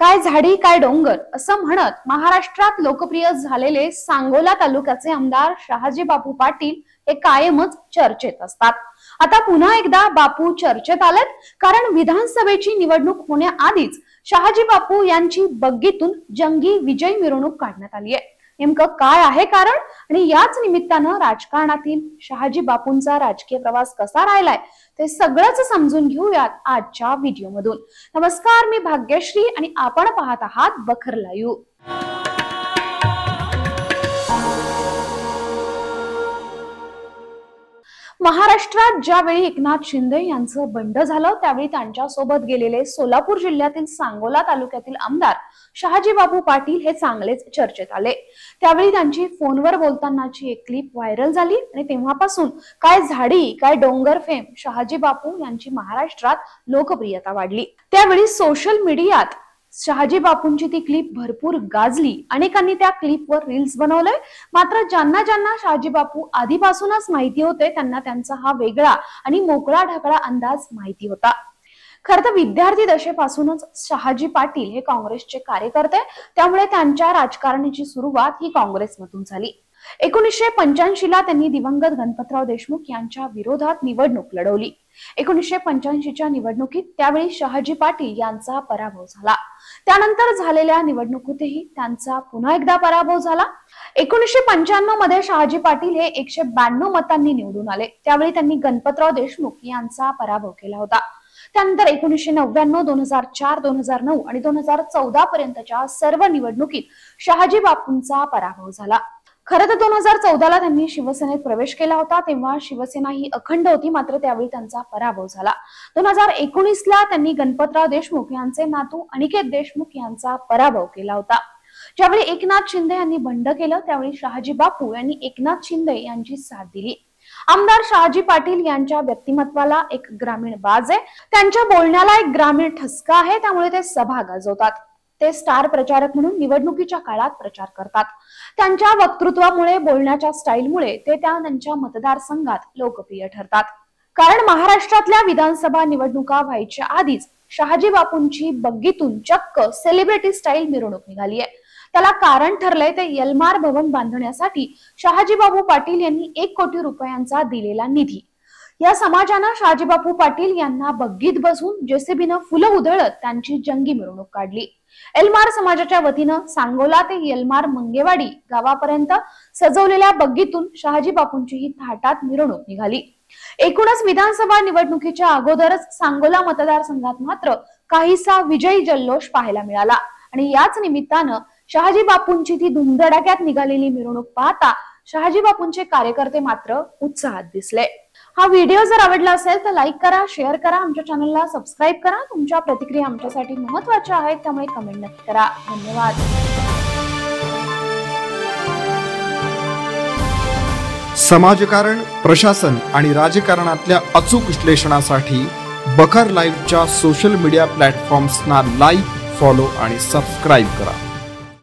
काय झाडी काय डोंगर असं म्हणत महाराष्ट्रात लोकप्रिय झालेले सांगोला तालुक्याचे आमदार शहाजी बापू पाटील हे कायमच चर्चेत असतात। आता पुन्हा एकदा बापू चर्चेत आलेत, कारण विधानसभेची निवडणूक होण्याआधीच शहाजी बापू यांची बग्गीतून जंगी विजय मिरवणूक काढण्यात आली आहे। नेमकं काय आहे कारण आणि याच निमित्तानं राजकारणातील शहाजी बापूंचा राजकीय प्रवास कसा राहिलाय ते सगळंच समजून घेऊयात आजच्या व्हिडिओमधून। नमस्कार, मी भाग्यश्री आणि आपण पाहत आहात बखर लाईव्ह। महाराष्ट्रात ज्यावेळी एकनाथ शिंदे यांचं बंड झालं त्यावेळी त्यांच्या सोबत गेलेले सोलापूर जिल्ह्यातील सांगोला तालुक्यातील आमदार शहाजी बापू पाटील हे चांगलेच चर्चेत आले। त्यावेळी त्यांची फोनवर बोलतानाची एक क्लिप व्हायरल झाली आणि तेव्हापासून काय झाडी काय डोंगर फेम शहाजी बापू यांची महाराष्ट्रात लोकप्रियता वाढली। त्यावेळी सोशल मीडियात शहाजी बापूंची ती क्लिप भरपूर गाजली। अनेकांनी त्या क्लिपवर रील्स बनवले। मात्र ज्यांना शहाजी बापू आधीपासूनच माहिती होते त्यांना त्यांचा हा वेगळा आणि मोकळा ढाकळा अंदाज माहिती होता। खरं तर विद्यार्थी दशेपासूनच शहाजी पाटील हे काँग्रेसचे कार्यकर्ते, त्यामुळे त्यांच्या राजकारणाची सुरुवात ही काँग्रेसमधून झाली। 1985 ला त्यांनी दिवंगत गणपतराव देशमुख यांच्या विरोधात निवडणूक लढवली। 1985 च्या निवडणुकीत त्यावेळी शहाजी पाटील यांचा पराभव झाला। त्यानंतर झालेल्या निवडणुकीतही त्यांचा पुन्हा एकदा पराभव झाला। 1995 मध्ये शहाजी पाटील हे 192 मतांनी निवडून आले। त्यावेळी त्यांनी गणपतराव देशमुख यांचा पराभव केला होता। त्यानंतर 1999, 2004, 2009 आणि 2014 पर्यंतच्या सर्व निवडणुकीत शहाजी बापूंचा पराभव झाला। खरं तर 2014 ला त्यांनी शिवसेनेत प्रवेश केला होता, तेव्हा शिवसेना ही अखंड होती, मात्र त्यावेळी त्यांचा पराभव झाला। 2019 ला त्यांनी गणपतराव देशमुख यांचे नातू अनिकेत देशमुख यांचा पराभव केला होता। ज्यावेळी एकनाथ शिंदे यांनी बंड केलं त्यावेळी शहाजी बापू यांनी एकनाथ शिंदे यांची साथ दिली। आमदार शहाजी पाटील यांच्या व्यक्तिमत्वाला एक ग्रामीण बाज आहे, त्यांच्या बोलण्याला एक ग्रामीण ठसका आहे, त्यामुळे ते सभा गाजवतात। ते स्टार प्रचारक म्हणून निवडणुकीच्या काळात प्रचार करतात। त्यांच्या वक्तृत्वामुळे, बोलण्याच्या स्टाईलमुळे ते त्यांच्या मतदारसंघात लोकप्रिय ठरतात। कारण महाराष्ट्रातल्या विधानसभा निवडणुका व्हायच्या आधीच शहाजी बापूंची बग्गीतून चक्क सेलिब्रिटी स्टाईल मिरवणूक निघाली आहे। त्याला कारण ठरलंय ते यलमार भवन बांधण्यासाठी शहाजी बापू पाटील यांनी 1 कोटी रुपयांचा दिलेला निधी। या समाजानं शहाजी बापू पाटील यांना बग्गीत बसवून जेसीबीनं फुलं उधळत त्यांची जंगी मिरवणूक काढली। एल्मार समाजाच्या वतीनं सांगोला ते एल्मार मंगेवाडी गावापर्यंत सजवलेल्या बग्गीतून शहाजी बापूंची ही थाटात मिरवणूक निघाली। एकूणच विधानसभा निवडणुकीच्या अगोदरच सांगोला मतदारसंघात मात्र काहीसा विजयी जल्लोष पाहायला मिळाला आणि याच निमित्तानं शहाजी बापूंची ती धुमधडाक्यात निघालेली मिरवणूक पाहता शहाजी बापूंचे कार्यकर्ते मात्र उत्साहात दिसले। हा व्हिडिओ जर आवडला असेल तर लाईक करा, शेअर करा, आमच्या चॅनलला सबस्क्राइब करा। तुमच्या प्रतिक्रिया आमच्यासाठी महत्त्वाच्या आहेत, त्यामुळे कमेंट नक्की करा। धन्यवाद। समाजकारण, प्रशासन आणि राजकारणातल्या अचूक विश्लेषणासाठी बखर लाईव्हच्या सोशल मीडिया प्लॅटफॉर्म्सना लाईक, फॉलो आणि सबस्क्राइब करा।